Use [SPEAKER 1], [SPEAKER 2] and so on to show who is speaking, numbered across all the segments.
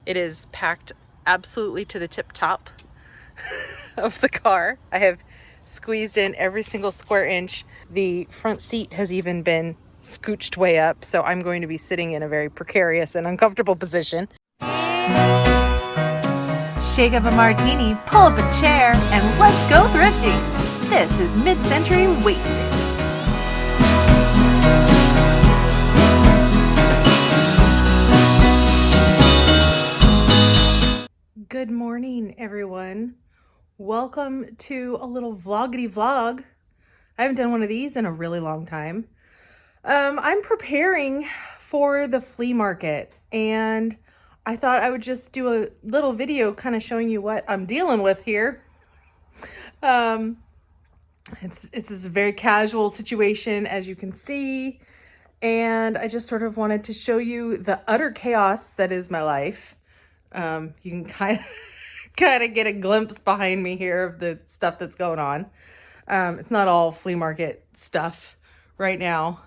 [SPEAKER 1] It is packed absolutely to the tip top of the car. I have squeezed in every single square inch. The front seat has even been scooched way up, so I'm going to be sitting in a very precarious and uncomfortable position.
[SPEAKER 2] Shake up a martini, pull up a chair, and let's go thrifting. This is Mid-Century Wasted.
[SPEAKER 1] Good morning, everyone. Welcome to a little vloggity vlog. I haven't done one of these in a really long time. I'm preparing for the flea market, and I thought I would just do a little video kind of showing you what I'm dealing with here. It's a very casual situation, as you can see, and I just sort of wanted to show you the utter chaos that is my life. You can kind of get a glimpse behind me here of the stuff that's going on. It's not all flea market stuff right now.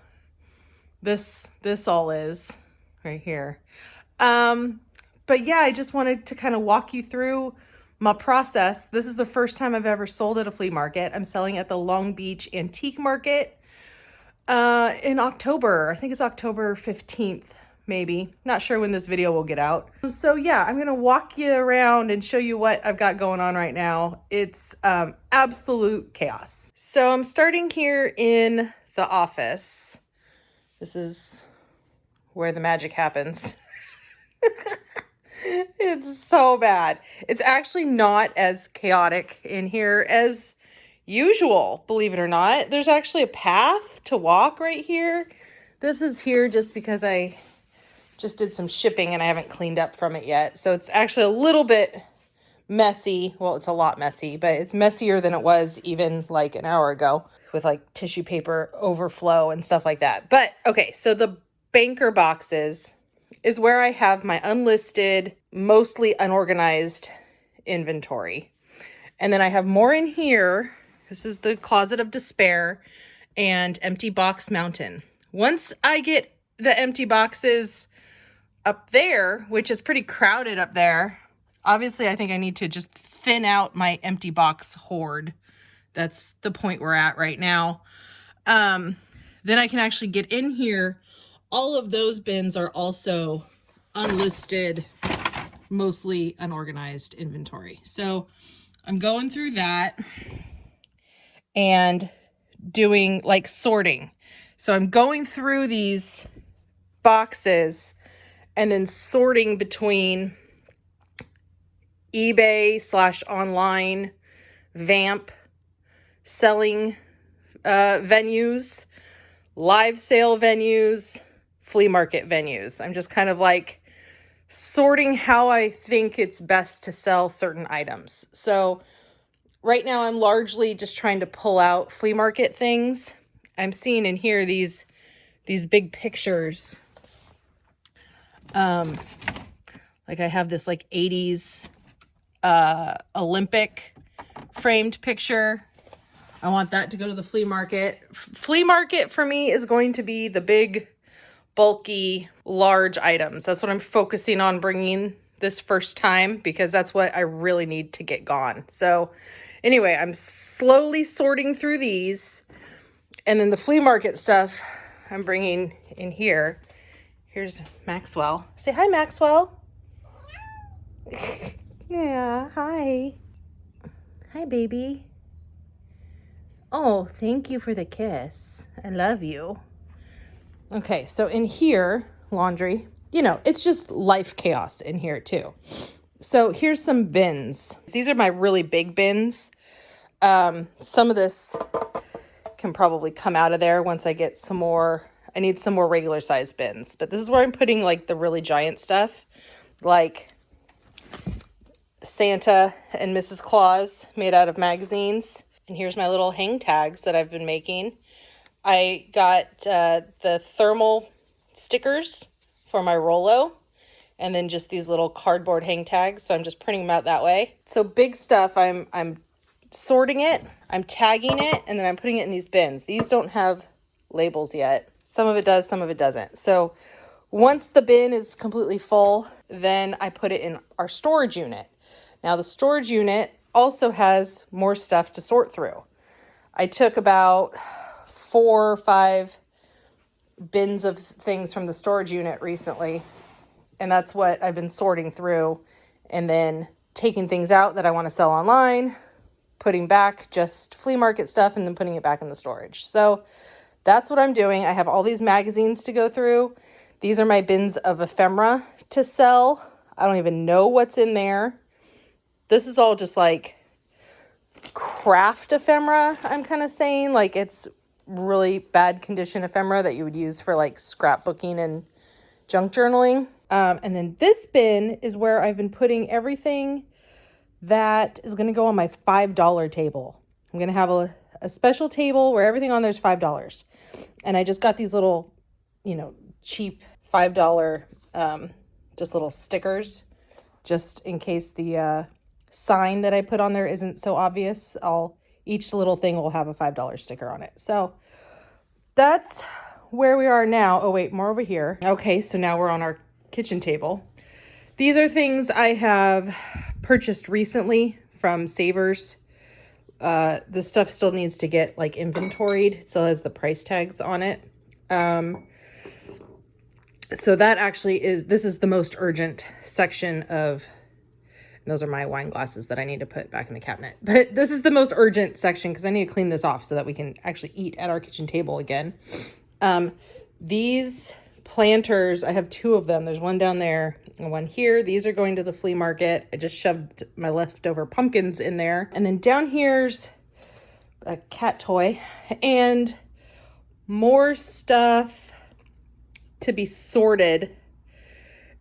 [SPEAKER 1] This all is right here. But yeah, I just wanted to kind of walk you through my process. This is the first time I've ever sold at a flea market. I'm selling at the Long Beach Antique Market in October. I think it's October 15th, maybe. Not sure when this video will get out. So yeah, I'm gonna walk you around and show you what I've got going on right now. It's absolute chaos. So I'm starting here in the office. This is where the magic happens. It's so bad. It's actually not as chaotic in here as usual, believe it or not. There's actually a path to walk right here. This is here just because I just did some shipping and I haven't cleaned up from it yet. So it's actually a little bit messy. Well, it's a lot messy, but it's messier than it was even like an hour ago with like tissue paper overflow and stuff like that. But okay, so the banker boxes is where I have my unlisted, mostly unorganized inventory. And then I have more in here. This is the Closet of Despair and Empty Box Mountain. Once I get the empty boxes up there, which is pretty crowded up there, obviously I think I need to just thin out my empty box hoard. That's the point we're at right now. Then I can actually get in here. All of those bins are also unlisted, mostly unorganized inventory. So I'm going through that and doing like sorting. So I'm going through these boxes and then sorting between eBay/online, Vamp, selling venues, live sale venues, flea market venues. I'm just kind of like sorting how I think it's best to sell certain items. So right now I'm largely just trying to pull out flea market things. I'm seeing in here these big pictures. Like I have this like 80s Olympic framed picture. I want that to go to the flea market. Flea market for me is going to be the big, bulky, large items. That's what I'm focusing on bringing this first time because that's what I really need to get gone. So anyway, I'm slowly sorting through these. And then the flea market stuff I'm bringing in here. Here's Maxwell. Say hi, Maxwell. Yeah, hi. Hi, baby. Oh, thank you for the kiss. I love you. Okay, so in here, laundry, you know, it's just life chaos in here too. So here's some bins. These are my really big bins. Some of this can probably come out of there once I get some more. I need some more regular size bins, but this is where I'm putting like the really giant stuff, like Santa and Mrs. Claus made out of magazines. And here's my little hang tags that I've been making. I got the thermal stickers for my Rolo, and then just these little cardboard hang tags. So I'm just printing them out that way. So big stuff, I'm sorting it, I'm tagging it, and then I'm putting it in these bins. These don't have labels yet. Some of it does, some of it doesn't. So once the bin is completely full, then I put it in our storage unit. Now the storage unit also has more stuff to sort through. I took about 4 or 5 bins of things from the storage unit recently, and that's what I've been sorting through, and then taking things out that I want to sell online, putting back just flea market stuff, and then putting it back in the storage. So that's what I'm doing. I have all these magazines to go through. These are my bins of ephemera to sell. I don't even know what's in there. This is all just like craft ephemera, I'm kind of saying. Like it's really bad condition ephemera that you would use for like scrapbooking and junk journaling. And then this bin is where I've been putting everything that is going to go on my $5 table. I'm going to have a special table where everything on there is $5. And I just got these little, cheap $5 just little stickers, just in case the sign that I put on there isn't so obvious. Each little thing will have a $5 sticker on it. So that's where we are now. Oh wait, more over here. Okay, so now we're on our kitchen table. These are things I have purchased recently from Savers. This stuff still needs to get like inventoried. It still has the price tags on it. So that actually this is the most urgent section of, those are my wine glasses that I need to put back in the cabinet. But this is the most urgent section because I need to clean this off so that we can actually eat at our kitchen table again. These planters, I have 2 of them. There's one down there and one here. These are going to the flea market. I just shoved my leftover pumpkins in there. And then down here's a cat toy and more stuff to be sorted.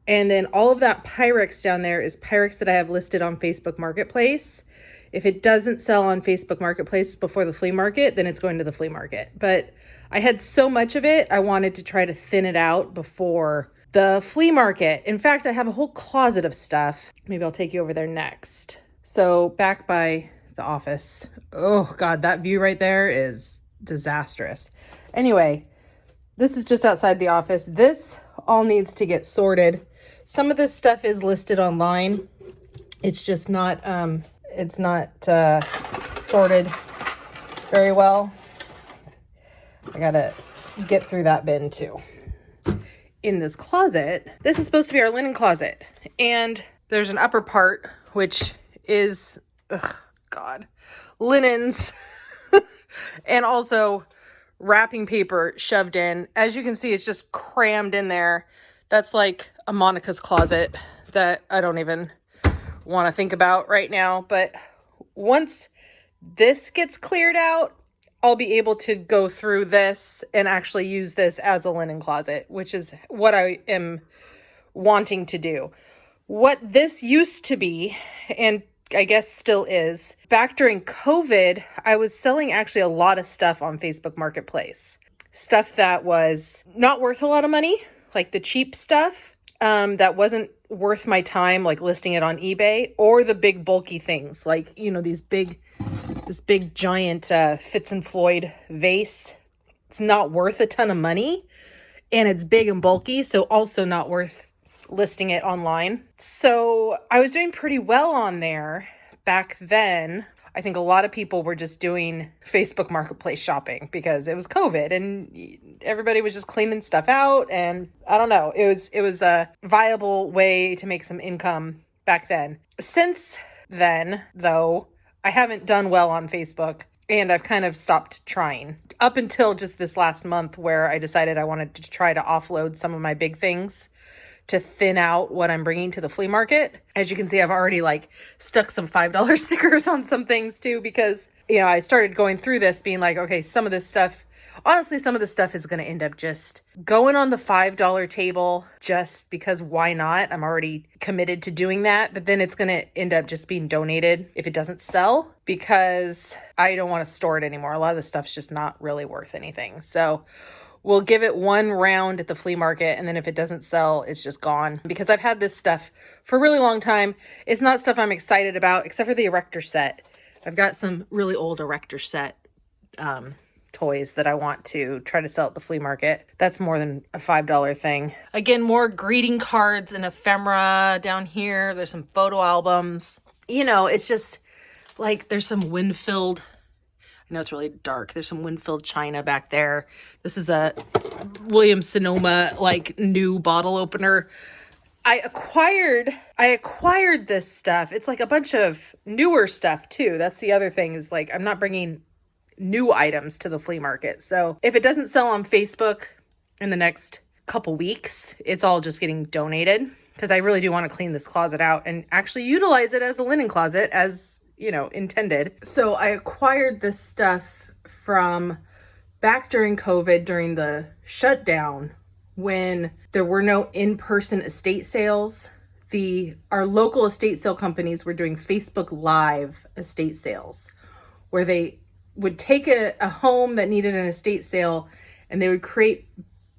[SPEAKER 1] And then all of that Pyrex down there is Pyrex that I have listed on Facebook Marketplace. If it doesn't sell on Facebook Marketplace before the flea market, then it's going to the flea market. But I had so much of it, I wanted to try to thin it out before the flea market. In fact, I have a whole closet of stuff. Maybe I'll take you over there next. So back by the office. Oh God, that view right there is disastrous. Anyway, this is just outside the office. This all needs to get sorted. Some of this stuff is listed online. It's just not, sorted very well. I gotta get through that bin too. In this closet, this is supposed to be our linen closet. And there's an upper part, which is, linens and also wrapping paper shoved in. As you can see, it's just crammed in there. That's like a Monica's closet that I don't even want to think about right now. But once this gets cleared out, I'll be able to go through this and actually use this as a linen closet, which is what I am wanting to do. What this used to be, and I guess still is, back during COVID, I was selling actually a lot of stuff on Facebook Marketplace. Stuff that was not worth a lot of money, like the cheap stuff that wasn't worth my time, like listing it on eBay, or the big bulky things, like, this big giant Fitz and Floyd vase. It's not worth a ton of money, and it's big and bulky, so also not worth listing it online. So I was doing pretty well on there back then. I think a lot of people were just doing Facebook Marketplace shopping because it was COVID and everybody was just cleaning stuff out. And I don't know, it was a viable way to make some income back then. Since then, though, I haven't done well on Facebook and I've kind of stopped trying up until just this last month where I decided I wanted to try to offload some of my big things to thin out what I'm bringing to the flea market. As you can see, I've already stuck some $5 stickers on some things too, because, I started going through this being like, okay, some of this stuff is going to end up just going on the $5 table just because why not? I'm already committed to doing that, but then it's going to end up just being donated if it doesn't sell because I don't want to store it anymore. A lot of the stuff's just not really worth anything. So we'll give it one round at the flea market, and then if it doesn't sell, it's just gone. Because I've had this stuff for a really long time. It's not stuff I'm excited about, except for the erector set. I've got some really old erector set toys that I want to try to sell at the flea market. That's more than a $5 thing. Again, more greeting cards and ephemera down here. There's some photo albums. You know, it's just like there's some wind-filled, I know it's really dark. There's some wind-filled china back there. This is a Williams-Sonoma like new bottle opener. I acquired this stuff. It's like a bunch of newer stuff too. That's the other thing, is like I'm not bringing new items to the flea market. So if it doesn't sell on Facebook in the next couple weeks, it's all just getting donated, because I really do want to clean this closet out and actually utilize it as a linen closet as, you know, intended. So I acquired this stuff from back during COVID, during the shutdown, when there were no in-person estate sales. Our local estate sale companies were doing Facebook Live estate sales, where they would take a home that needed an estate sale and they would create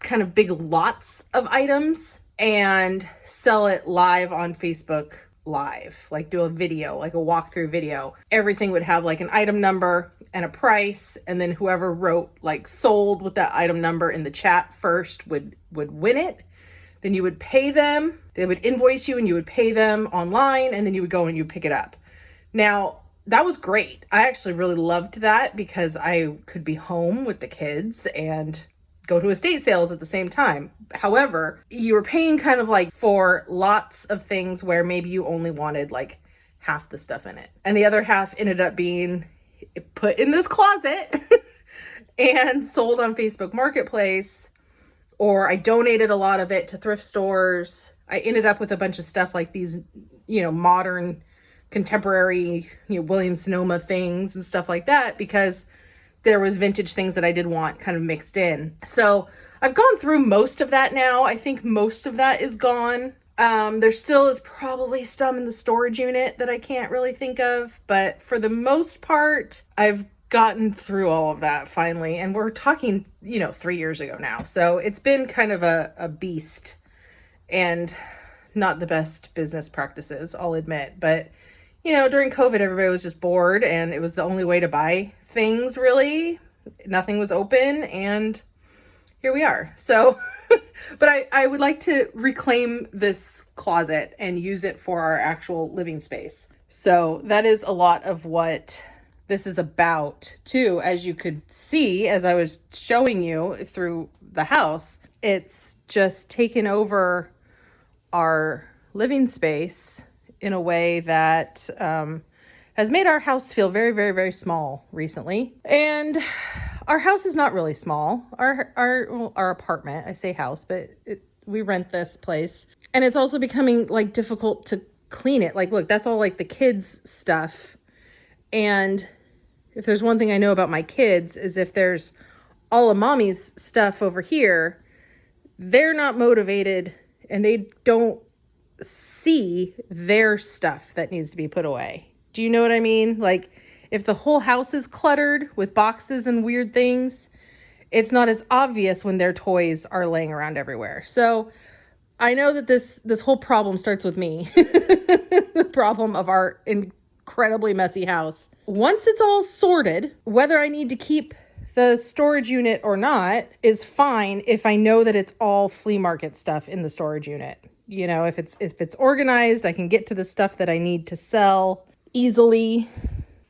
[SPEAKER 1] kind of big lots of items and sell it live on Facebook Live, like do a video, like a walkthrough video. Everything would have like an item number and a price, and then whoever wrote like sold with that item number in the chat first would win it. Then you would pay them, they would invoice you and you would pay them online, and then you would go and you pick it up. Now, that was great. I actually really loved that because I could be home with the kids and go to estate sales at the same time. However, you were paying kind of like for lots of things where maybe you only wanted like half the stuff in it, and the other half ended up being put in this closet and sold on Facebook Marketplace, or I donated a lot of it to thrift stores. I ended up with a bunch of stuff like these, you know, modern contemporary, you know, Williams-Sonoma things and stuff like that, because there was vintage things that I did want kind of mixed in. So I've gone through most of that now. I think most of that is gone. There still is probably some in the storage unit that I can't really think of, but for the most part, I've gotten through all of that finally. And we're talking, you know, 3 years ago now. So it's been kind of a beast and not the best business practices, I'll admit. But, you know, during COVID, everybody was just bored and it was the only way to buy things, really. Nothing was open, and here we are. So, but I would like to reclaim this closet and use it for our actual living space. So that is a lot of what this is about too. As you could see, as I was showing you through the house, it's just taken over our living space in a way that has made our house feel very, very, very small recently. And our house is not really small. Our apartment, I say house, but we rent this place. And it's also becoming like difficult to clean it. Like, look, that's all like the kids' stuff. And if there's one thing I know about my kids, is if there's all of mommy's stuff over here, they're not motivated and they don't see their stuff that needs to be put away. Do you know what I mean? Like, if the whole house is cluttered with boxes and weird things, it's not as obvious when their toys are laying around everywhere. So I know that this whole problem starts with me. The problem of our incredibly messy house. Once it's all sorted, whether I need to keep the storage unit or not is fine if I know that it's all flea market stuff in the storage unit. You know, if it's organized, I can get to the stuff that I need to sell easily.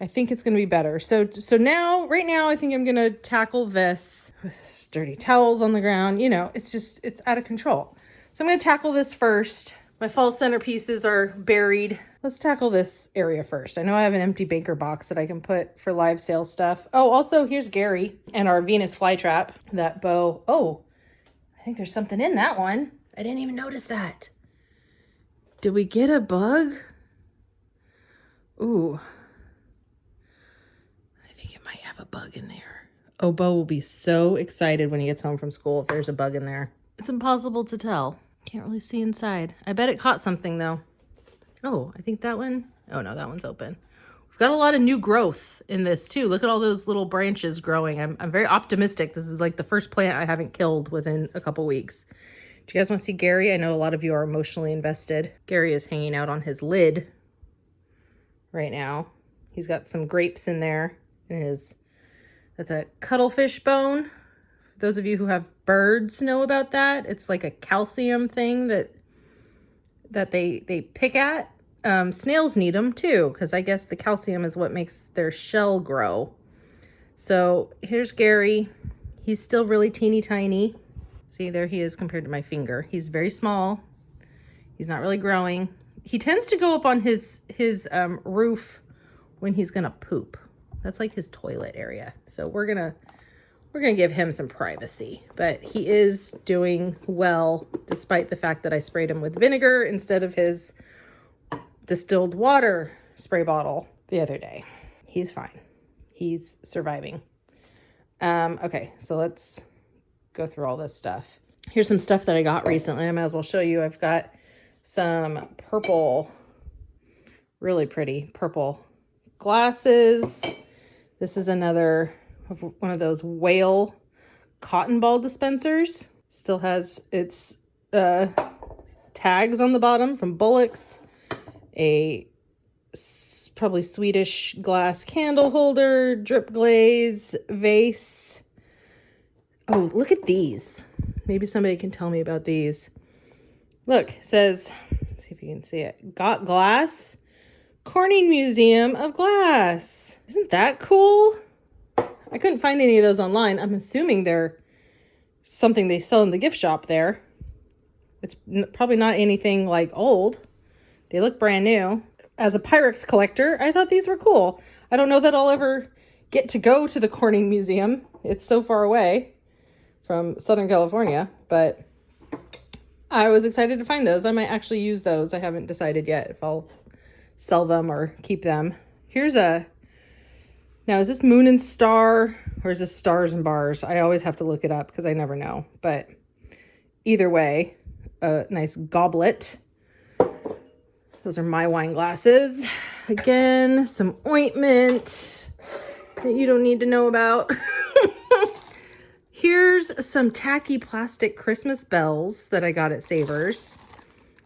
[SPEAKER 1] I think it's going to be better. So now, right now, I think I'm going to tackle this with dirty towels on the ground. You know, it's out of control. So I'm going to tackle this first. My fall centerpieces are buried. Let's tackle this area first. I know I have an empty baker box that I can put for live sale stuff. Oh, also, here's Gary and our Venus flytrap, that bow. Oh, I think there's something in that one. I didn't even notice that. Did we get a bug? Ooh. I think it might have a bug in there. Oh, Bo will be so excited when he gets home from school if there's a bug in there. It's impossible to tell. Can't really see inside. I bet it caught something though. Oh, I think that one. Oh no, that one's open. We've got a lot of new growth in this too. Look at all those little branches growing. I'm very optimistic. This is like the first plant I haven't killed within a couple weeks. Do you guys want to see Gary? I know a lot of you are emotionally invested. Gary is hanging out on his lid right now. He's got some grapes in there in his That's a cuttlefish bone. Those of you who have birds know about that. It's like a calcium thing that they pick at. Snails need them too, because I guess the calcium is what makes their shell grow. So here's Gary. He's still really teeny tiny. See, there he is compared to my finger. He's very small. He's not really growing. He tends to go up on his roof when he's gonna poop. That's like his toilet area. So we're gonna give him some privacy. But he is doing well, despite the fact that I sprayed him with vinegar instead of his distilled water spray bottle the other day. He's fine. He's surviving. Okay, so let's go through all this stuff. Here's some stuff that I got recently. I might as well show you. I've got some purple, really pretty purple glasses. This is another one of those whale cotton ball dispensers. Still has its tags on the bottom from Bullock's. A probably Swedish glass candle holder, drip glaze, vase. Oh, look at these. Maybe somebody can tell me about these. Look, it says, let's see if you can see it. Got glass, Corning Museum of Glass. Isn't that cool? I couldn't find any of those online. I'm assuming they're something they sell in the gift shop there. It's probably not anything like old. They look brand new. As a Pyrex collector, I thought these were cool. I don't know that I'll ever get to go to the Corning Museum. It's so far away from Southern California, but I was excited to find those. I might actually use those. I haven't decided yet if I'll sell them or keep them. Here's a, now is this Moon and Star or is this Stars and Bars? I always have to look it up because I never know. But either way, a nice goblet. Those are my wine glasses. Again, some ointment that you don't need to know about. Here's some tacky plastic Christmas bells that I got at Savers.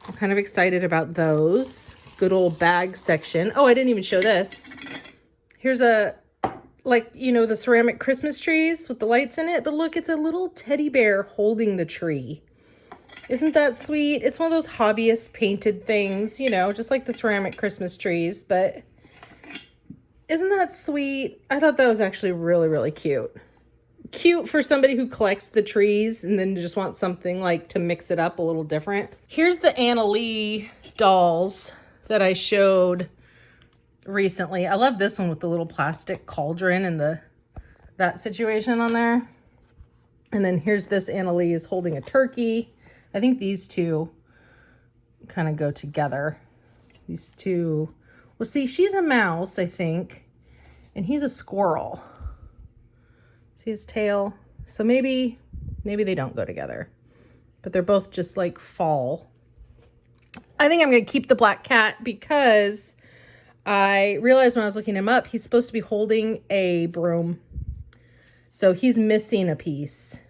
[SPEAKER 1] I'm kind of excited about those. Good old bag section. Oh, I didn't even show this. Here's a, like, you know, the ceramic Christmas trees with the lights in it. But look, it's a little teddy bear holding the tree. Isn't that sweet? It's one of those hobbyist painted things, you know, just like the ceramic Christmas trees. But isn't that sweet? I thought that was actually really, really cute. Cute for somebody who collects the trees and then just wants something like to mix it up a little different. Here's the Anna Lee dolls that I showed recently. I love this one with the little plastic cauldron and that situation on there. And then here's this Anna Lee is holding a turkey. I think these two kind of go together. These two, well, see, she's a mouse, I think, and he's a squirrel. See his tail? So maybe they don't go together, but they're both just like fall. I think I'm going to keep the black cat because I realized when I was looking him up, he's supposed to be holding a broom. So he's missing a piece.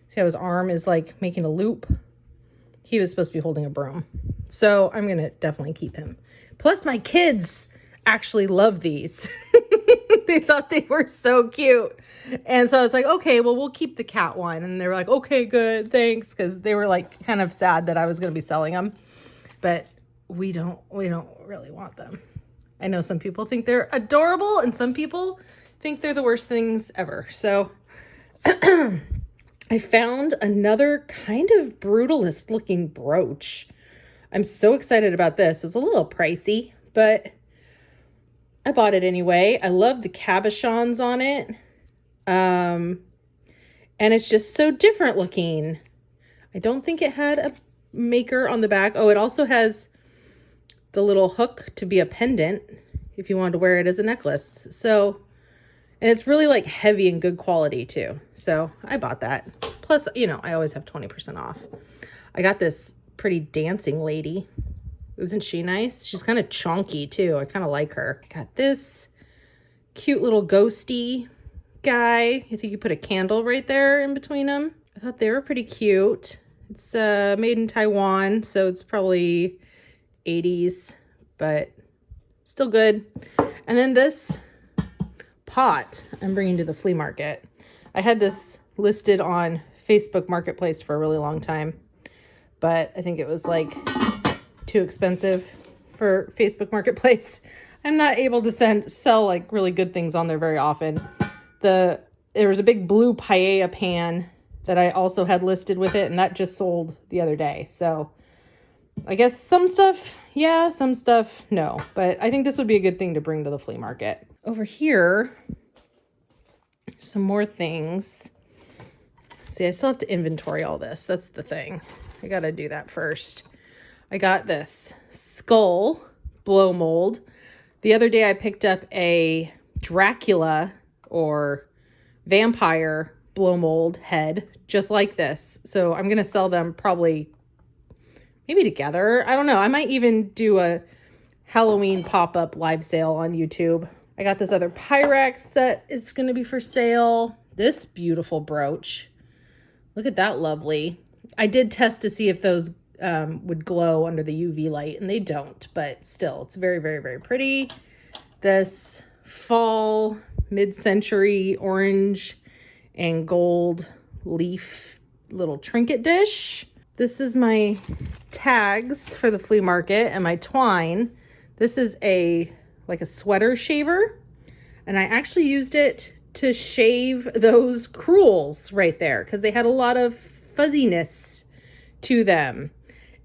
[SPEAKER 1] See how his arm is like making a loop? He was supposed to be holding a broom. So I'm going to definitely keep him. Plus my kids actually love these. They thought they were so cute. And so I was like, okay, well, we'll keep the cat one. And they were like, okay, good, thanks. Because they were like kind of sad that I was going to be selling them. But we don't really want them. I know some people think they're adorable and some people think they're the worst things ever. So I found another kind of brutalist looking brooch. I'm so excited about this. It was a little pricey, but I bought it anyway. I love the cabochons on it. And it's just so different looking. I don't think it had a maker on the back. Oh, it also has the little hook to be a pendant if you wanted to wear it as a necklace. So, and it's really like heavy and good quality too. So I bought that. Plus, you know, I always have 20% off. I got this pretty dancing lady. Isn't she nice? She's kind of chunky too. I kind of like her. I got this cute little ghosty guy. I think you put a candle right there in between them. I thought they were pretty cute. It's made in Taiwan, so it's probably 80s, but still good. And then this pot I'm bringing to the flea market. I had this listed on Facebook Marketplace for a really long time, but I think it was like too expensive for Facebook Marketplace. I'm not able to sell like really good things on there very often. There was a big blue paella pan that I also had listed with it, and that just sold the other day. So I guess some stuff, yeah, some stuff, no. But I think this would be a good thing to bring to the flea market. Over here, some more things. See, I still have to inventory all this. That's the thing. I got to do that first. I got this skull blow mold. The other day I picked up a Dracula or vampire blow mold head just like this. So I'm going to sell them probably maybe together. I don't know. I might even do a Halloween pop-up live sale on YouTube. I got this other Pyrex that is going to be for sale. This beautiful brooch. Look at that lovely. I did test to see if those would glow under the UV light, and they don't, but still, it's very, very, very pretty. This fall mid-century orange and gold leaf little trinket dish. This is my tags for the flea market and my twine. This is like a sweater shaver, and I actually used it to shave those crewels right there because they had a lot of fuzziness to them.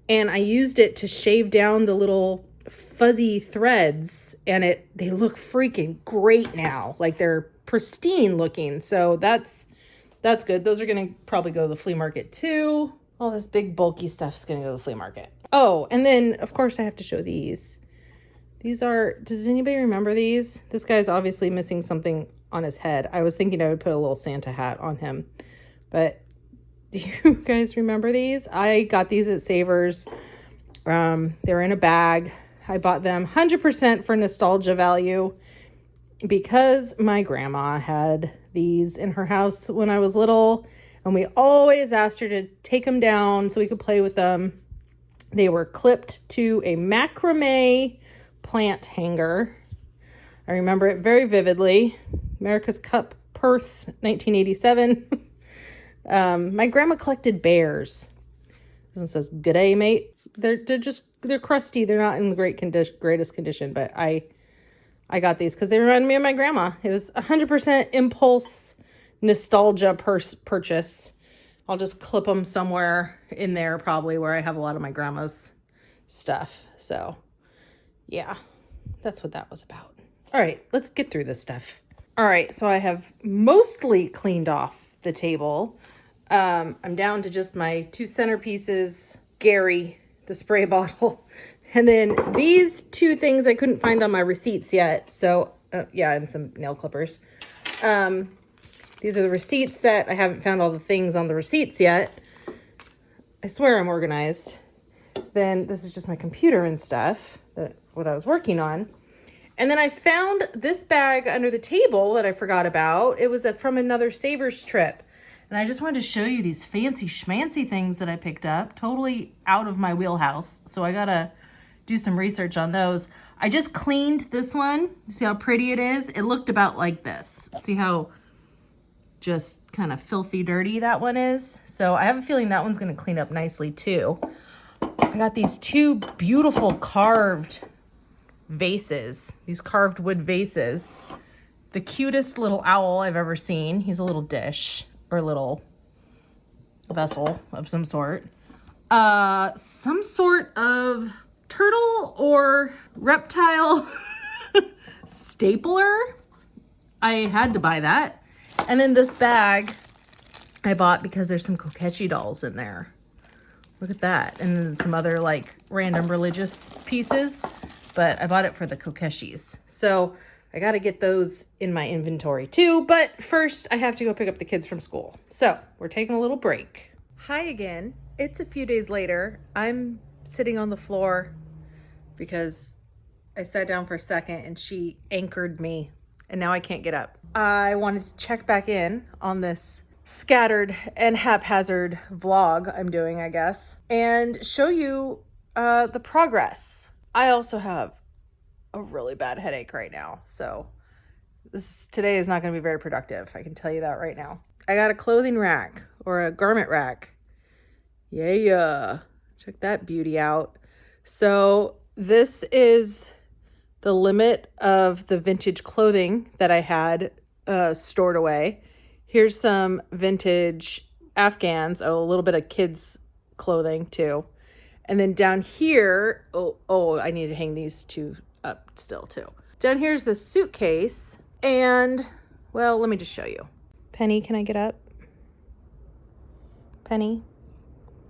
[SPEAKER 1] And I used it to shave down the little fuzzy threads, and they look freaking great now. Like they're pristine looking. So that's good. Those are going to probably go to the flea market too. All this big bulky stuff is going to go to the flea market. Oh, and then of course I have to show these. These are, does anybody remember these? This guy's obviously missing something on his head. I was thinking I would put a little Santa hat on him, but do you guys remember these? I got these at Savers. They were in a bag. I bought them 100% for nostalgia value because my grandma had these in her house when I was little, and we always asked her to take them down so we could play with them. They were clipped to a macrame plant hanger. I remember it very vividly. America's Cup, Perth, 1987. My grandma collected bears. This one says, "Good day, mate." They're crusty. They're not in the greatest condition, but I got these because they reminded me of my grandma. It was 100% impulse nostalgia purchase. I'll just clip them somewhere in there, probably where I have a lot of my grandma's stuff. So yeah, that's what that was about. All right, let's get through this stuff. All right, so I have mostly cleaned off the table. I'm down to just my two centerpieces, Gary, the spray bottle, and then these two things I couldn't find on my receipts yet. So yeah, and some nail clippers. These are the receipts that I haven't found all the things on the receipts yet. I swear I'm organized. Then this is just my computer and stuff, what I was working on. And then I found this bag under the table that I forgot about. It was from another Savers trip. And I just wanted to show you these fancy schmancy things that I picked up, totally out of my wheelhouse. So I gotta do some research on those. I just cleaned this one. See how pretty it is? It looked about like this. See how just kind of filthy dirty that one is? So I have a feeling that one's gonna clean up nicely too. I got these two beautiful carved vases, these carved wood vases. The cutest little owl I've ever seen. He's a little dish or little vessel of some sort. Some sort of turtle or reptile stapler. I had to buy that. And then this bag I bought because there's some Kokeshi dolls in there. Look at that. And then some other like random religious pieces. But I bought it for the Kokeshis. So I got to get those in my inventory too. But first I have to go pick up the kids from school. So we're taking a little break. Hi again. It's a few days later. I'm sitting on the floor because I sat down for a second and she anchored me and now I can't get up. I wanted to check back in on this scattered and haphazard vlog I'm doing, I guess, and show you the progress. I also have a really bad headache right now, so Today is not going to be very productive. I can tell you that right now. I got a clothing rack or a garment rack. Yeah. Check that beauty out. So this is the limit of the vintage clothing that I had stored away. Here's some vintage Afghans. Oh, a little bit of kids clothing too. And then down here, I need to hang these two up still too. Down here's the suitcase. And, well, let me just show you. Penny, can I get up? Penny,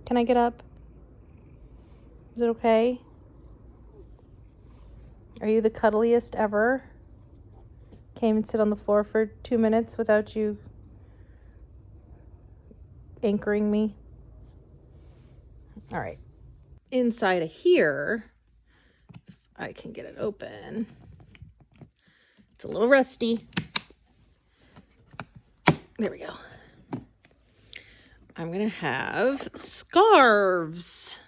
[SPEAKER 1] can I get up? Is it okay? Are you the cuddliest ever? Came and sit on the floor for 2 minutes without you anchoring me. All right. Inside of here, if I can get it open. It's a little rusty. There we go. I'm gonna have scarves.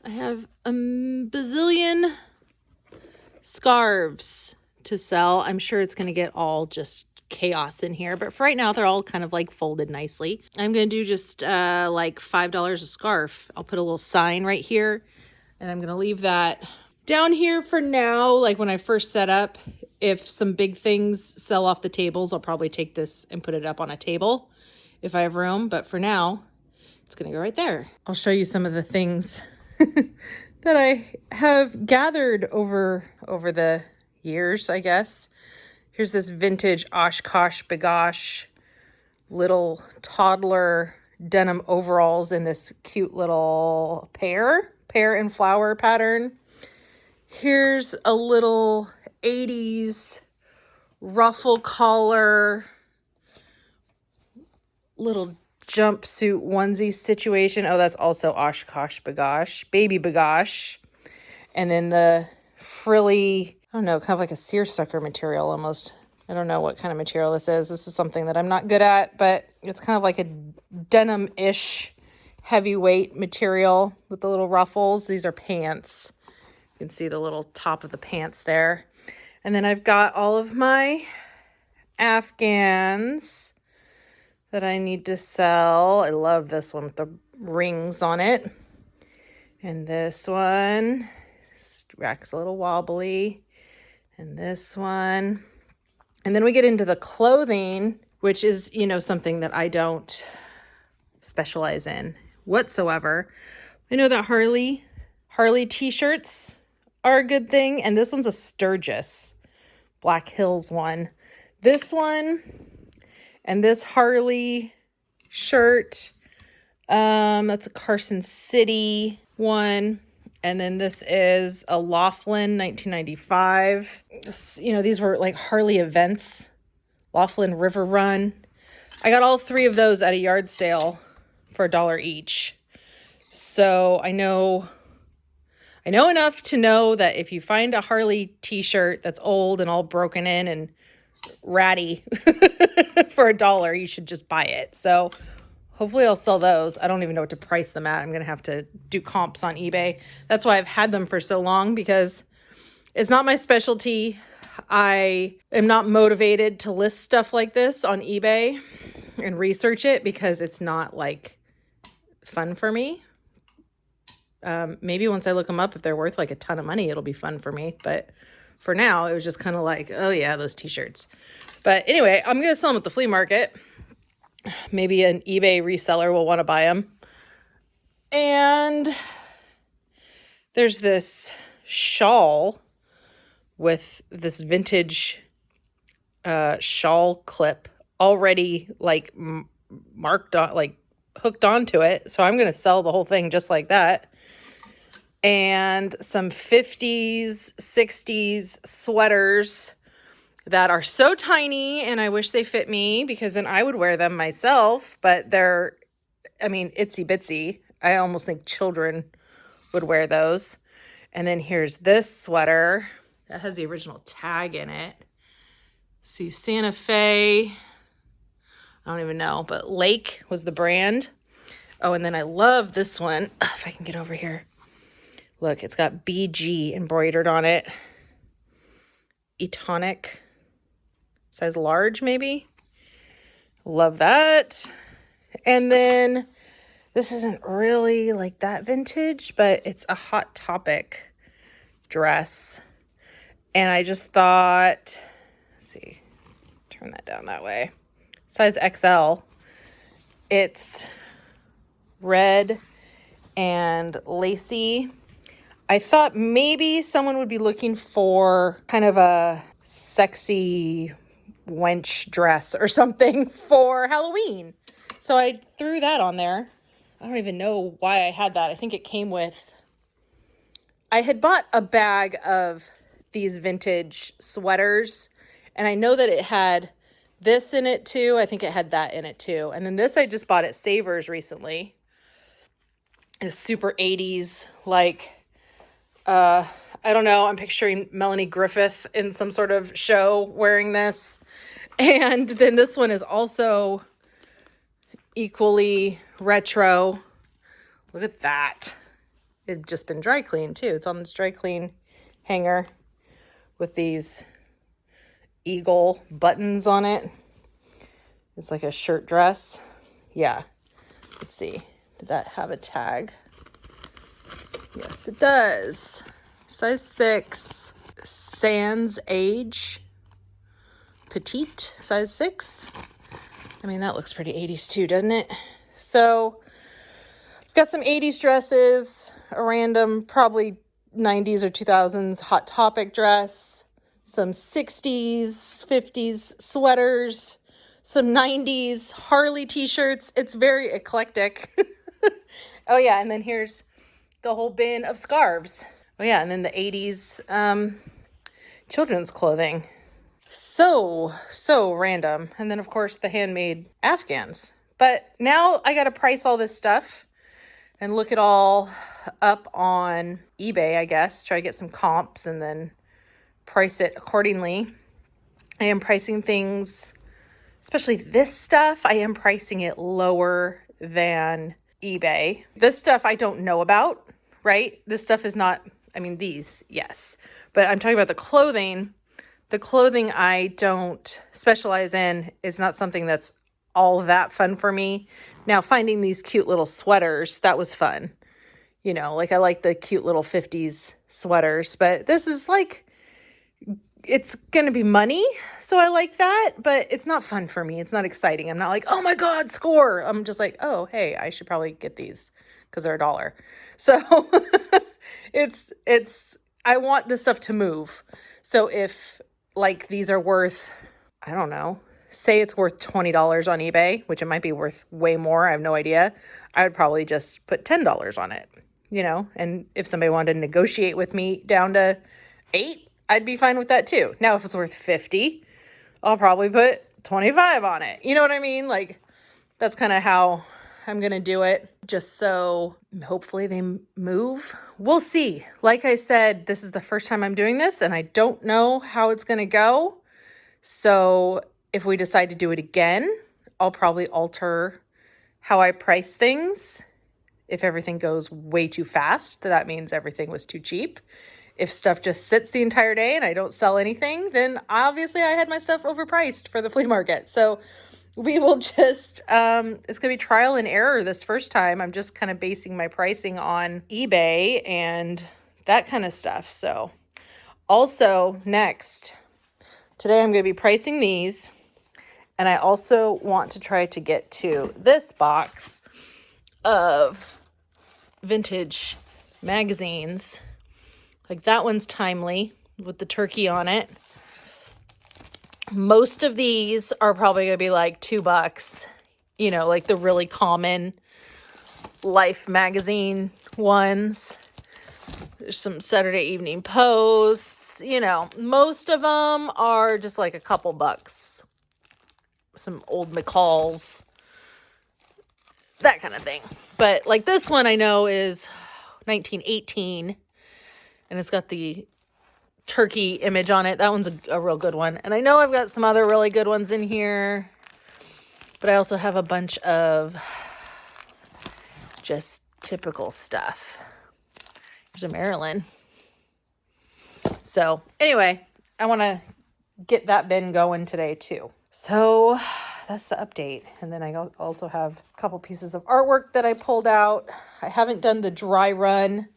[SPEAKER 1] I have a bazillion scarves to sell. I'm sure it's gonna get all just chaos in here, but for right now, they're all kind of like folded nicely. I'm gonna do just like $5 a scarf. I'll put a little sign right here, and I'm gonna leave that down here for now. Like when I first set up, if some big things sell off the tables, I'll probably take this and put it up on a table if I have room. But for now, it's gonna go right there. I'll show you some of the things that I have gathered over the years, I guess. Here's this vintage Oshkosh Bagosh little toddler denim overalls in this cute little pear and flower pattern. Here's a little 80s ruffle collar little jumpsuit onesie situation. Oh, that's also Oshkosh Bagosh, baby Bagosh. And then the frilly, I don't know, kind of like a seersucker material almost. I don't know what kind of material this is. This is something that I'm not good at, but it's kind of like a denim-ish heavyweight material with the little ruffles. These are pants. You can see the little top of the pants there. And then I've got all of my Afghans that I need to sell. I love this one with the rings on it. And this one, this rack's a little wobbly. And this one. And then we get into the clothing, which is, you know, something that I don't specialize in whatsoever. I know that Harley t-shirts are a good thing. And this one's a Sturgis Black Hills one. This one and this Harley shirt, that's a Carson City one. And then this is a Laughlin 1995. You know, these were like Harley events. Laughlin River Run. I got all three of those at a yard sale for $1 each. So I know enough to know that if you find a Harley t-shirt that's old and all broken in and ratty for $1, you should just buy it. So hopefully I'll sell those. I don't even know what to price them at. I'm going to have to do comps on eBay. That's why I've had them for so long, because it's not my specialty. I am not motivated to list stuff like this on eBay and research it because it's not like fun for me. Maybe once I look them up, if they're worth like a ton of money, it'll be fun for me. But for now, it was just kind of like, oh yeah, those t-shirts. But anyway, I'm going to sell them at the flea market. Maybe an eBay reseller will want to buy them. And there's this shawl with this vintage shawl clip already like marked on, like hooked onto it. So I'm going to sell the whole thing just like that. And some 50s, 60s sweaters that are so tiny, and I wish they fit me because then I would wear them myself, but they're, I mean, itsy bitsy. I almost think children would wear those. And then here's this sweater that has the original tag in it. See, Santa Fe, I don't even know, but Lake was the brand. Oh, and then I love this one. If I can get over here. Look, it's got BG embroidered on it. Etonic. size large maybe. Love that. And then this isn't really like that vintage, but it's a Hot Topic dress. And I just thought, let's see, turn that down that way. Size XL. It's red and lacy. I thought maybe someone would be looking for kind of a sexy wench dress or something for Halloween. So I threw that on there. I don't even know why I had that. I think it came with, I had bought a bag of these vintage sweaters, and I know that it had this in it too. I think it had that in it too. And then this I just bought at Savers recently. It's super 80s, like, I don't know. I'm picturing Melanie Griffith in some sort of show wearing this. And then this one is also equally retro. Look at that. It'd just been dry cleaned too. It's on this dry clean hanger with these eagle buttons on it. It's like a shirt dress. Yeah. Let's see. Did that have a tag? Yes, it does. Size 6. Sans age. Petite. Size 6. I mean, that looks pretty 80s too, doesn't it? So, got some 80s dresses. A random, probably 90s or 2000s Hot Topic dress. Some 60s, 50s sweaters. Some 90s Harley t-shirts. It's very eclectic. Oh yeah, and then here's the whole bin of scarves. Oh yeah, and then the 80s children's clothing. So random. And then of course the handmade Afghans. But now I gotta price all this stuff and look it all up on eBay, I guess. Try to get some comps and then price it accordingly. I am pricing things, especially this stuff, I am pricing it lower than eBay. This stuff I don't know about, right? This stuff is not, I mean, these, yes. But I'm talking about the clothing. The clothing I don't specialize in is not something that's all that fun for me. Now, finding these cute little sweaters, that was fun. You know, like I like the cute little 50s sweaters, but this is like, it's going to be money. So I like that, but it's not fun for me. It's not exciting. I'm not like, oh my God, score. I'm just like, oh, hey, I should probably get these because they're $1. So I want this stuff to move. So if like these are worth, I don't know, say it's worth $20 on eBay, which it might be worth way more. I have no idea. I would probably just put $10 on it, you know, and if somebody wanted to negotiate with me down to $8, I'd be fine with that too. Now, if it's worth $50, I'll probably put $25 on it. You know what I mean? Like, that's kind of how I'm going to do it. Just so hopefully they move. We'll see. Like I said, this is the first time I'm doing this and I don't know how it's going to go. So if we decide to do it again, I'll probably alter how I price things. If everything goes way too fast, that means everything was too cheap. If stuff just sits the entire day and I don't sell anything, then obviously I had my stuff overpriced for the flea market. So we will just, it's going to be trial and error this first time. I'm just kind of basing my pricing on eBay and that kind of stuff. So also next, today I'm going to be pricing these. And I also want to try to get to this box of vintage magazines. Like that one's timely with the turkey on it. Most of these are probably going to be like $2, you know, like the really common Life magazine ones. There's some Saturday Evening Posts, you know, most of them are just like a couple bucks. Some old McCalls, that kind of thing. But like this one I know is 1918. And it's got the turkey image on it. That one's a real good one. And I know I've got some other really good ones in here. But I also have a bunch of just typical stuff. There's a Maryland. So anyway, I want to get that bin going today too. So that's the update. And then I also have a couple pieces of artwork that I pulled out. I haven't done the dry run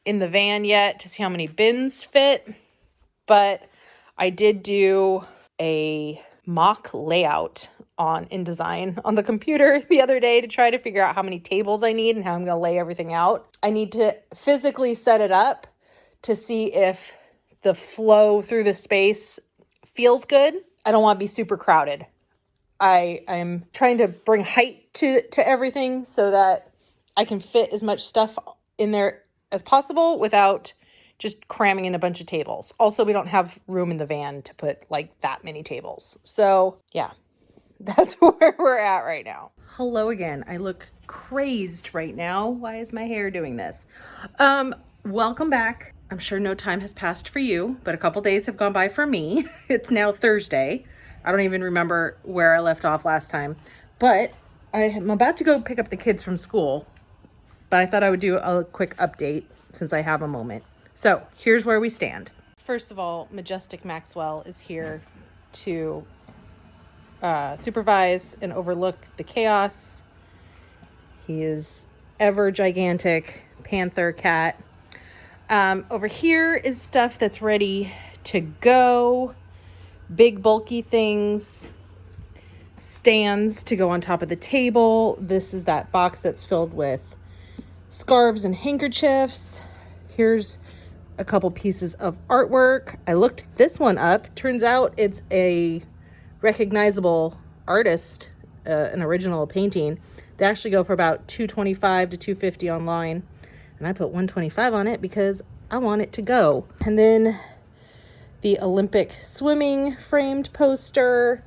[SPEAKER 1] in the van yet to see how many bins fit, but I did do a mock layout on InDesign on the computer the other day to try to figure out how many tables I need and how I'm going to lay everything out. I need to physically set it up to see if the flow through the space feels good. I don't want to be super crowded. I'm trying to bring height to everything so that I can fit as much stuff in there as possible without just cramming in a bunch of tables. Also, we don't have room in the van to put like that many tables. So yeah, that's where we're at right now. Hello again. I look crazed right now. Why is my hair doing this? Welcome back. I'm sure no time has passed for you, but a couple days have gone by for me. It's now Thursday. I don't even remember where I left off last time, but I'm about to go pick up the kids from school, but I thought I would do a quick update since I have a moment. So here's where we stand. First of all, Majestic Maxwell is here to supervise and overlook the chaos. He is ever gigantic panther cat. Over here is stuff that's ready to go. Big bulky things, stands to go on top of the table. This is that box that's filled with scarves and handkerchiefs. Here's a couple pieces of artwork. I looked this one up. Turns out it's a recognizable artist, an original painting. They actually go for about $225 to $250 online. And I put $125 on it because I want it to go. And then the Olympic swimming framed poster.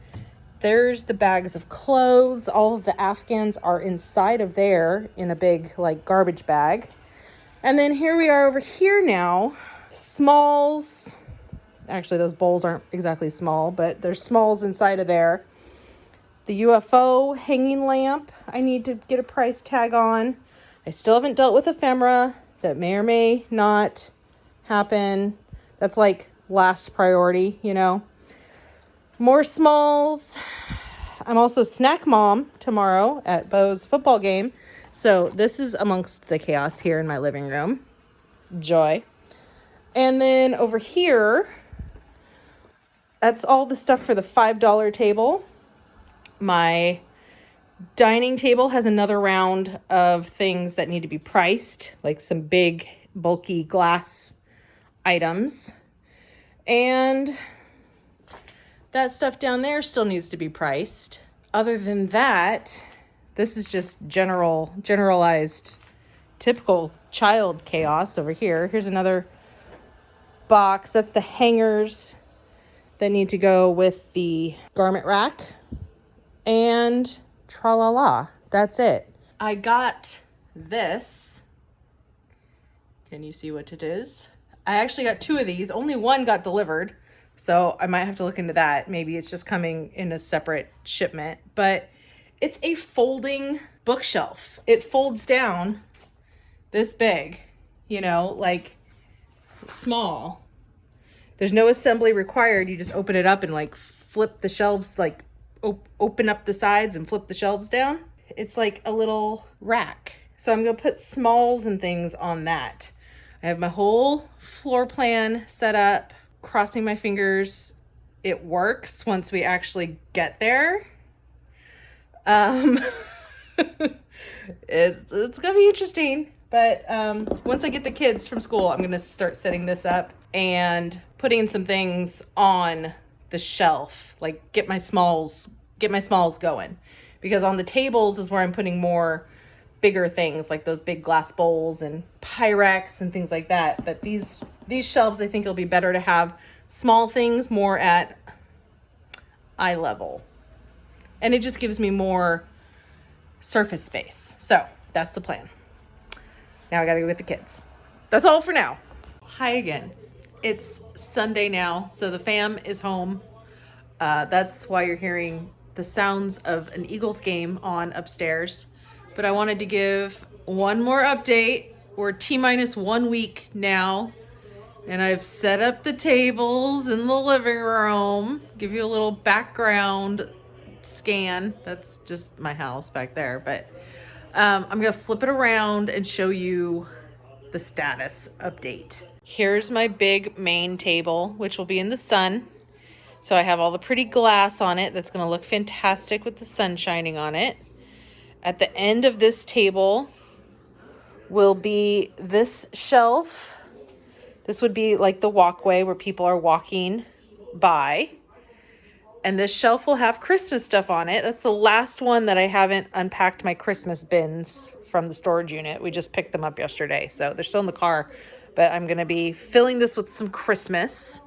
[SPEAKER 1] There's the bags of clothes. All of the Afghans are inside of there in a big like garbage bag. And then here we are over here now. Smalls. Actually, those bowls aren't exactly small, but there's smalls inside of there. The UFO hanging lamp I need to get a price tag on. I still haven't dealt with ephemera. That may or may not happen. That's like last priority, you know. More smalls. I'm also snack mom tomorrow at Bo's football game. So this is amongst the chaos here in my living room. Joy. And then over here, that's all the stuff for the $5 table. My dining table has another round of things that need to be priced, like some big, bulky glass items. And that stuff down there still needs to be priced. Other than that, this is just generalized, typical child chaos over here. Here's another box. That's the hangers that need to go with the garment rack. And tra-la-la. That's it. I got this. Can you see what it is? I actually got two of these. Only one got delivered, so I might have to look into that. Maybe it's just coming in a separate shipment, but it's a folding bookshelf. It folds down this big, you know, like small. There's no assembly required. You just open it up and like flip the shelves, like open up the sides and flip the shelves down. It's like a little rack. So I'm going to put smalls and things on that. I have my whole floor plan set up, crossing my fingers it works once we actually get there. It's gonna be interesting, but once I get the kids from school, I'm gonna start setting this up and putting some things on the shelf, like get my smalls going, because on the tables is where I'm putting more bigger things like those big glass bowls and Pyrex and things like that. But these shelves, I think it'll be better to have small things more at eye level, and it just gives me more surface space. So that's the plan. Now I gotta go get the kids. That's all for now. Hi again. It's Sunday now, so the fam is home. That's why you're hearing the sounds of an Eagles game on upstairs. But I wanted to give one more update. We're T-minus 1 week now And I've set up the tables in the living room. Give you a little background scan. That's just my house back there. But I'm going to flip it around and show you the status update. Here's my big main table, which will be in the sun. So I have all the pretty glass on it. That's going to look fantastic with the sun shining on it. At the end of this table will be this shelf. This would be like the walkway where people are walking by. And this shelf will have Christmas stuff on it. That's the last one that I haven't unpacked my Christmas bins from the storage unit. We just picked them up yesterday, so they're still in the car. But I'm going to be filling this with some Christmas.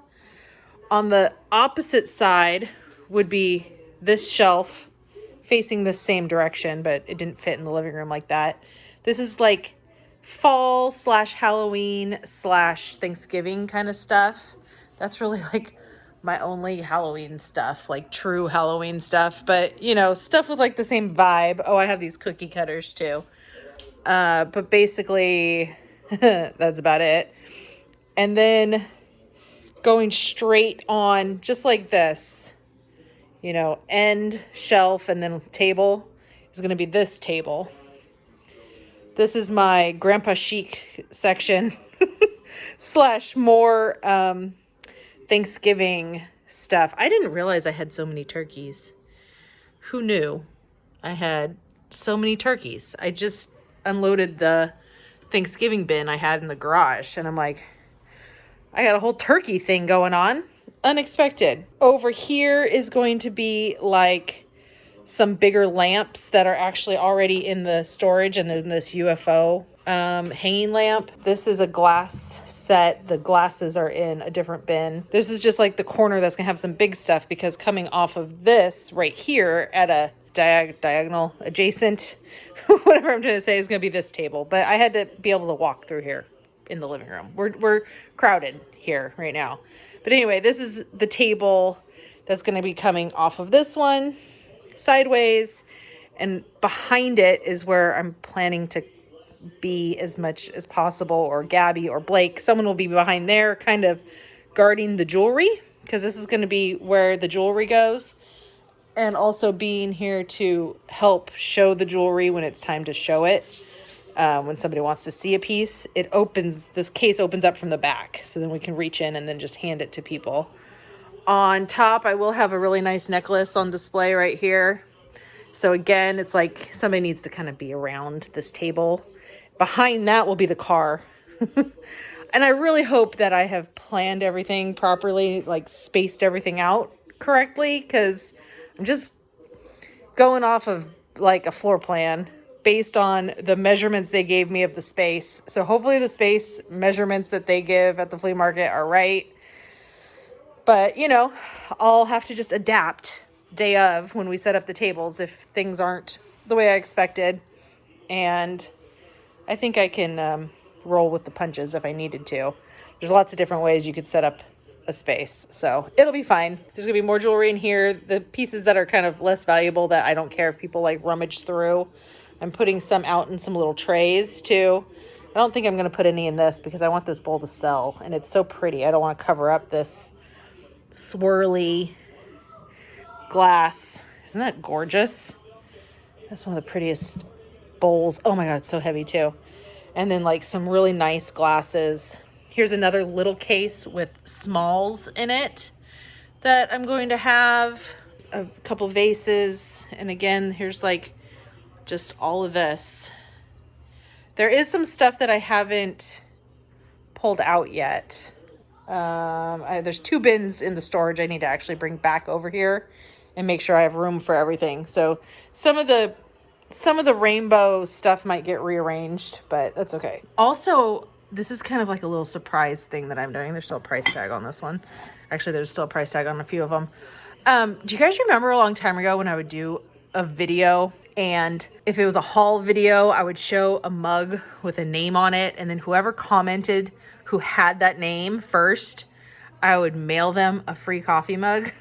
[SPEAKER 1] On the opposite side would be this shelf facing the same direction, but it didn't fit in the living room like that. This is like fall / Halloween / Thanksgiving kind of stuff. That's really like my only Halloween stuff, like true Halloween stuff, but you know, stuff with like the same vibe. Oh, I have these cookie cutters too. But basically that's about it. And then going straight on just like this, you know, end shelf and then table is going to be this table. This is my grandpa chic section / more Thanksgiving stuff. I didn't realize I had so many turkeys. Who knew I had so many turkeys? I just unloaded the Thanksgiving bin I had in the garage, and I'm like, I got a whole turkey thing going on. Unexpected. Over here is going to be like some bigger lamps that are actually already in the storage, and then this UFO hanging lamp. This is a glass set. The glasses are in a different bin. This is just like the corner that's gonna have some big stuff, because coming off of this right here at a diagonal adjacent, whatever I'm trying to say, is gonna be this table. But I had to be able to walk through here in the living room. We're crowded here right now. But anyway, this is the table that's gonna be coming off of this one sideways, and behind it is where I'm planning to be as much as possible, or Gabby or Blake, someone will be behind there kind of guarding the jewelry, because this is going to be where the jewelry goes, and also being here to help show the jewelry when it's time to show it. When somebody wants to see a piece, this case opens up from the back, so then we can reach in and then just hand it to people. On top, I will have a really nice necklace on display right here. So again, it's like somebody needs to kind of be around this table. Behind that will be the car. And I really hope that I have planned everything properly, like spaced everything out correctly, because I'm just going off of like a floor plan based on the measurements they gave me of the space. So hopefully the space measurements that they give at the flea market are right. But, you know, I'll have to just adapt day of when we set up the tables if things aren't the way I expected. And I think I can roll with the punches if I needed to. There's lots of different ways you could set up a space, so it'll be fine. There's gonna be more jewelry in here. The pieces that are kind of less valuable, that I don't care if people like rummage through, I'm putting some out in some little trays too. I don't think I'm gonna put any in this because I want this bowl to sell, and it's so pretty. I don't want to cover up this swirly glass. Isn't that gorgeous? That's one of the prettiest bowls. Oh my god, it's so heavy too. And then like some really nice glasses. Here's another little case with smalls in it that I'm going to have. A couple vases. And again, here's like just all of this. There is some stuff that I haven't pulled out yet. There's 2 bins in the storage I need to actually bring back over here and make sure I have room for everything. So some of the rainbow stuff might get rearranged, but that's okay. Also, this is kind of like a little surprise thing that I'm doing. There's still a price tag on this one. Actually, there's still a price tag on a few of them. Do you guys remember a long time ago when I would do a video, and if it was a haul video, I would show a mug with a name on it, and then whoever commented who had that name first, I would mail them a free coffee mug.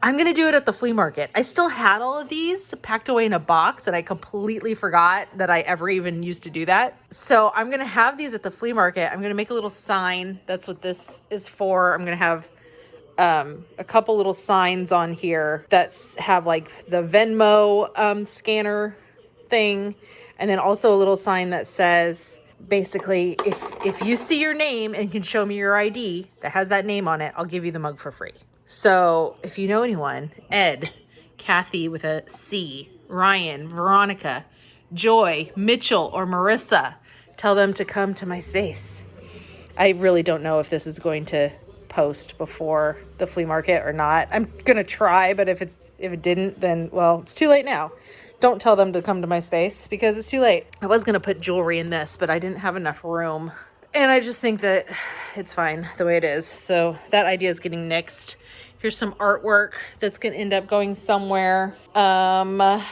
[SPEAKER 1] I'm going to do it at the flea market. I still had all of these packed away in a box and I completely forgot that I ever even used to do that. So I'm going to have these at the flea market. I'm going to make a little sign. That's what this is for. I'm going to have a couple little signs on here that have like the Venmo scanner thing. And then also a little sign that says, basically, if you see your name and can show me your ID that has that name on it, I'll give you the mug for free. So if you know anyone, Ed, Kathy with a C, Ryan, Veronica, Joy, Mitchell, or Marissa, tell them to come to my space. I really don't know if this is going to post before the flea market or not. I'm going to try, but if it didn't, then, well, it's too late now. Don't tell them to come to my space because it's too late. I was going to put jewelry in this, but I didn't have enough room. And I just think that it's fine the way it is. So that idea is getting nixed. Here's some artwork that's going to end up going somewhere. I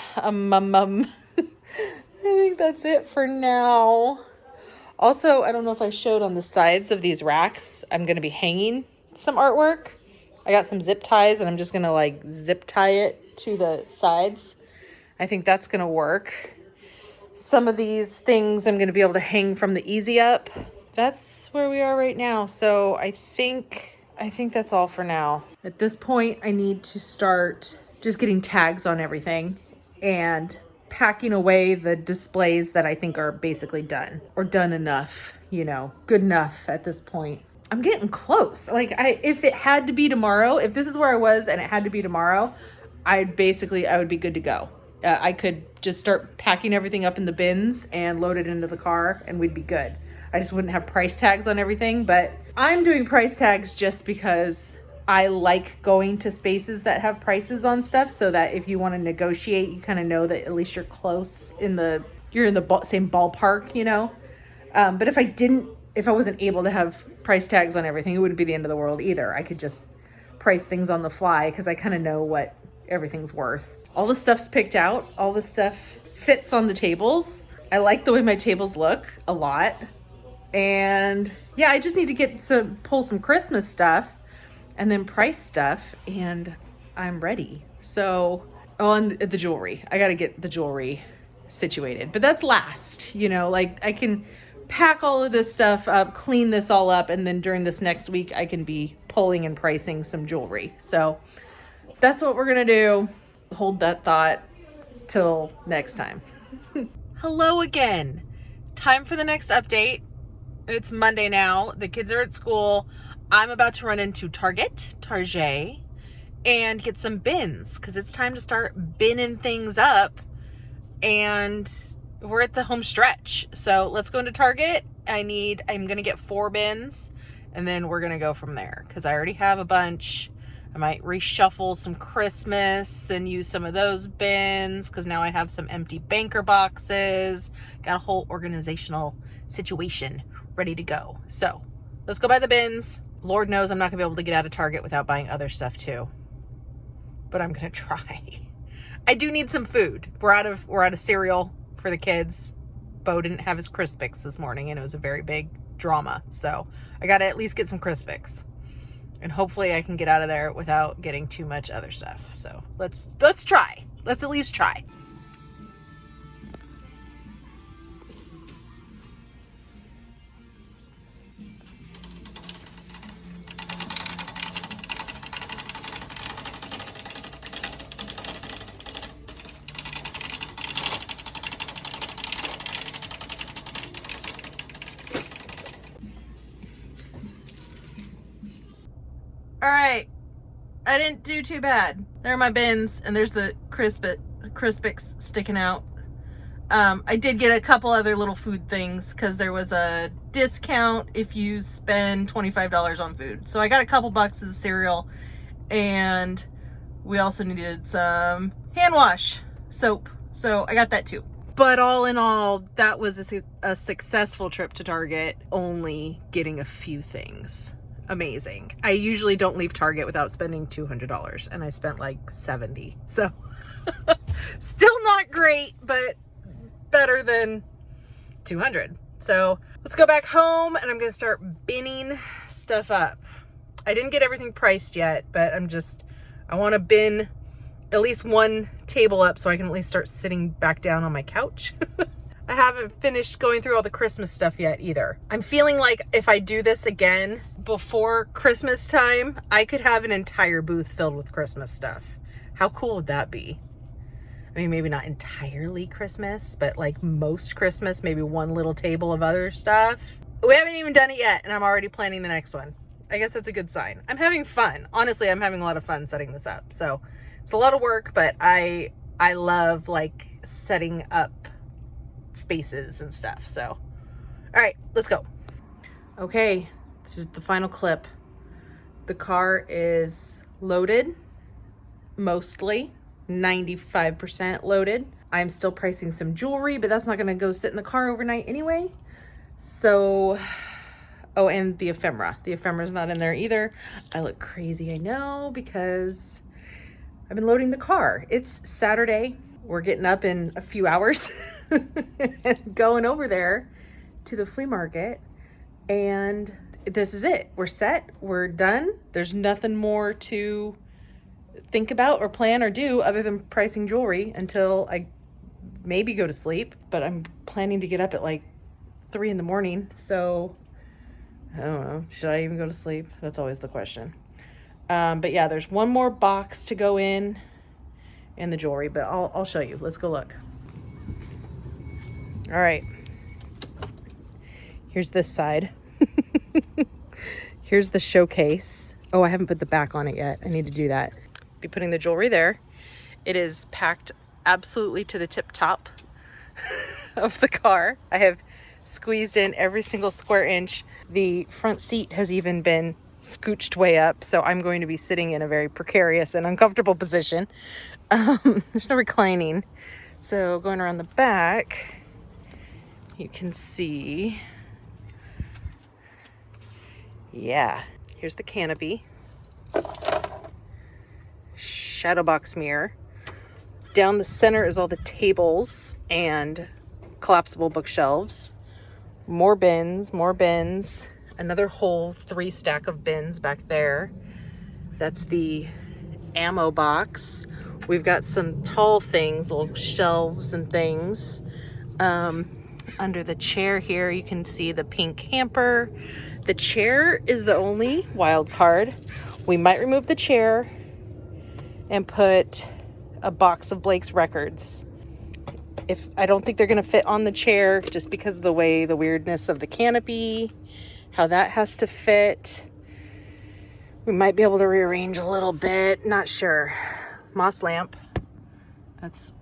[SPEAKER 1] think that's it for now. Also, I don't know if I showed on the sides of these racks, I'm going to be hanging some artwork. I got some zip ties and I'm just going to like zip tie it to the sides. I think that's going to work. Some of these things I'm going to be able to hang from the easy up. That's where we are right now. So I think that's all for now. At this point, I need to start just getting tags on everything and packing away the displays that I think are basically done or done enough, you know, good enough at this point. I'm getting close. Like if it had to be tomorrow, if this is where I was and it had to be tomorrow, I would be good to go. I could just start packing everything up in the bins and load it into the car and we'd be good. I just wouldn't have price tags on everything, but I'm doing price tags just because I like going to spaces that have prices on stuff so that if you want to negotiate, you kind of know that at least you're close you're in the same ballpark, you know? But if I wasn't able to have price tags on everything, it wouldn't be the end of the world either. I could just price things on the fly because I kind of know what everything's worth. All the stuff's picked out. All the stuff fits on the tables. I like the way my tables look a lot. And yeah, I just need to pull some Christmas stuff and then price stuff and I'm ready. So, and the jewelry. I got to get the jewelry situated, but that's last, you know, like I can pack all of this stuff up, clean this all up. And then during this next week, I can be pulling and pricing some jewelry. So that's what we're going to do. Hold that thought till next time. Hello again. Time for the next update. It's Monday now. The kids are at school. I'm about to run into Target, and get some bins because it's time to start binning things up. And we're at the home stretch. So let's go into Target. I'm going to get 4 bins and then we're going to go from there because I already have a bunch. I might reshuffle some Christmas and use some of those bins because now I have some empty banker boxes. Got a whole organizational situation ready to go. So let's go buy the bins. Lord knows I'm not gonna be able to get out of Target without buying other stuff too, but I'm gonna try. I do need some food. We're out of cereal for the kids. Bo didn't have his Crispix this morning and it was a very big drama. So I gotta at least get some Crispix. And hopefully I can get out of there without getting too much other stuff. So let's try. Let's at least try. All right, I didn't do too bad. There are my bins, and there's the Crispix sticking out. I did get a couple other little food things because there was a discount if you spend $25 on food. So I got a couple boxes of cereal, and we also needed some hand wash soap. So I got that too. But all in all, that was a successful trip to Target, only getting a few things. Amazing. I usually don't leave Target without spending $200 and I spent like $70. So still not great, but better than $200. So let's go back home and I'm going to start binning stuff up. I didn't get everything priced yet, but I I want to bin at least one table up so I can at least start sitting back down on my couch. I haven't finished going through all the Christmas stuff yet either. I'm feeling like if I do this again before Christmas time, I could have an entire booth filled with Christmas stuff. How cool would that be? I mean, maybe not entirely Christmas, but like most Christmas, maybe one little table of other stuff. We haven't even done it yet, and I'm already planning the next one. I guess that's a good sign. I'm having fun. Honestly, I'm having a lot of fun setting this up. So it's a lot of work, but I love like setting up spaces and stuff. So, all right, let's go. Okay, this is the final clip. The car is loaded, mostly 95% loaded. I'm still pricing some jewelry, but that's not gonna go sit in the car overnight anyway. So, oh, and the ephemera. The ephemera's not in there either. I look crazy, I know, because I've been loading the car. It's Saturday. We're getting up in a few hours and going over there to the flea market. And this is it. We're set. We're done. There's nothing more to think about or plan or do other than pricing jewelry until I maybe go to sleep. But I'm planning to get up at like 3 in the morning. So I don't know. Should I even go to sleep? That's always the question. But yeah, there's one more box to go in and the jewelry, but I'll show you. Let's go look. All right. Here's this side. Here's the showcase. Oh, I haven't put the back on it yet. I need to do that. Be putting the jewelry there. It is packed absolutely to the tip top of the car. I have squeezed in every single square inch. The front seat has even been scooched way up, so I'm going to be sitting in a very precarious and uncomfortable position. There's no reclining. So going around the back, you can see, yeah, here's the canopy, shadow box mirror. Down the center is all the tables and collapsible bookshelves. More bins, another whole 3 stack of bins back there. That's the ammo box. We've got some tall things, little shelves and things. Under the chair here, you can see the pink hamper. The chair is the only wild card. We might remove the chair and put a box of Blake's records. If I don't think they're gonna fit on the chair just because of the way, the weirdness of the canopy, how that has to fit. We might be able to rearrange a little bit, not sure. Moss lamp, that's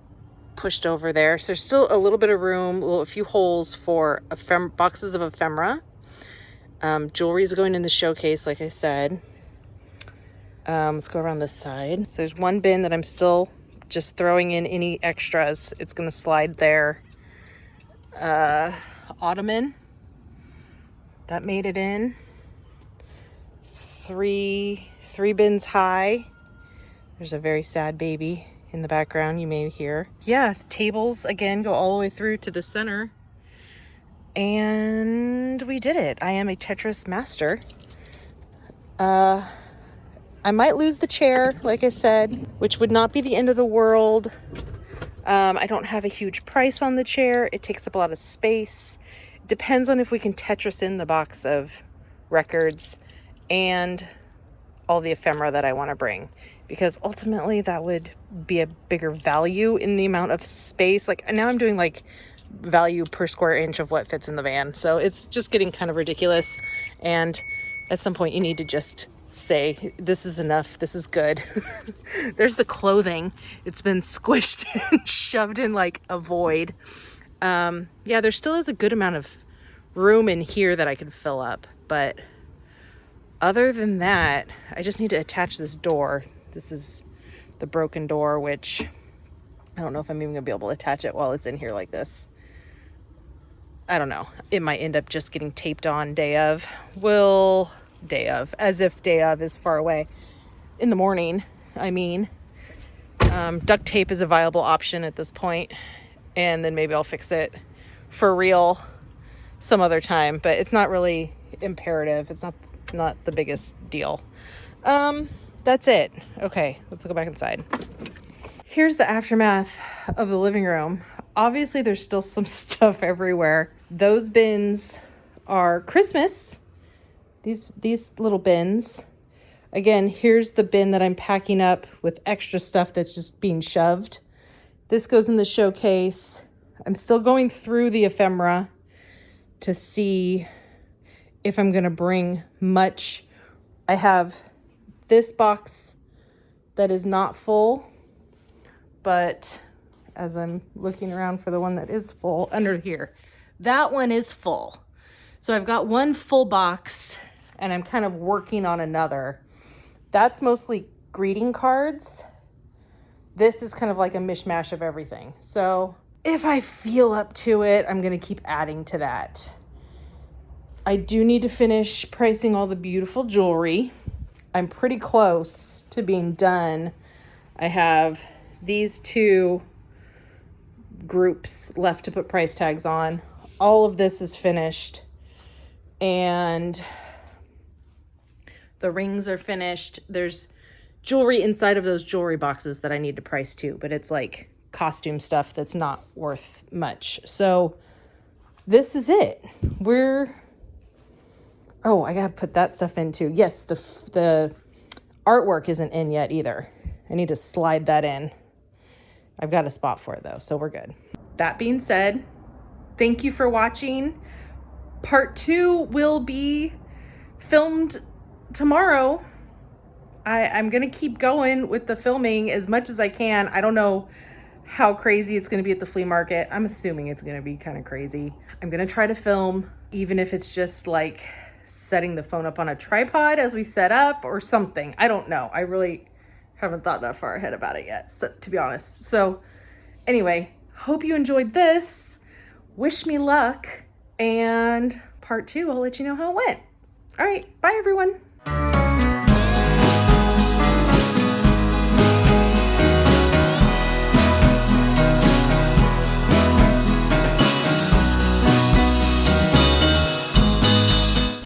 [SPEAKER 1] pushed over there. So there's still a little bit of room, a few holes for boxes of ephemera. Jewelry is going in the showcase, like I said. Let's go around this side. So there's one bin that I'm still just throwing in any extras. It's gonna slide there. Ottoman, that made it in. Three bins high. There's a very sad baby in the background you may hear. Yeah, tables again go all the way through to the center. And we did it. I am a Tetris master. I might lose the chair, like I said, which would not be the end of the world. I don't have a huge price on the chair. It takes up a lot of space. It depends on if we can Tetris in the box of records and all the ephemera that I want to bring, because ultimately that would be a bigger value in the amount of space. Like now I'm doing like value per square inch of what fits in the van. So it's just getting kind of ridiculous. And at some point you need to just say, this is enough. This is good. There's the clothing. It's been squished and shoved in like a void. Yeah, there still is a good amount of room in here that I can fill up. But other than that, I just need to attach this door. This is the broken door, which I don't know if I'm even gonna be able to attach it while it's in here like this. I don't know. It might end up just getting taped on day of. As if day of is far away. In the morning, I mean. Duct tape is a viable option at this point. And then maybe I'll fix it for real some other time. But it's not really imperative. It's not the biggest deal. that's it. Okay, let's go back inside. Here's the aftermath of the living room. Obviously, there's still some stuff everywhere. Those bins are Christmas. These little bins. Again, here's the bin that I'm packing up with extra stuff that's just being shoved. This goes in the showcase. I'm still going through the ephemera to see if I'm going to bring much. I have this box that is not full, but as I'm looking around for the one that is full under here, that one is full. So I've got one full box and I'm kind of working on another. That's mostly greeting cards. This is kind of like a mishmash of everything. So if I feel up to it, I'm going to keep adding to that. I do need to finish pricing all the beautiful jewelry. I'm pretty close to being done. I have these two groups left to put price tags on. All of this is finished. And the rings are finished. There's jewelry inside of those jewelry boxes that I need to price too, but it's like costume stuff that's not worth much. So this is it. Oh, I gotta put that stuff in too. Yes, the artwork isn't in yet either. I need to slide that in. I've got a spot for it though, so we're good. That being said, thank you for watching. Part 2 will be filmed tomorrow. I'm gonna keep going with the filming as much as I can. I don't know how crazy it's gonna be at the flea market. I'm assuming it's gonna be kind of crazy. I'm gonna try to film, even if it's just like setting the phone up on a tripod as we set up or something. I don't know. I really haven't thought that far ahead about it yet, so, to be honest. So anyway, hope you enjoyed this. Wish me luck, and part 2, I'll let you know how it went. All right, bye everyone.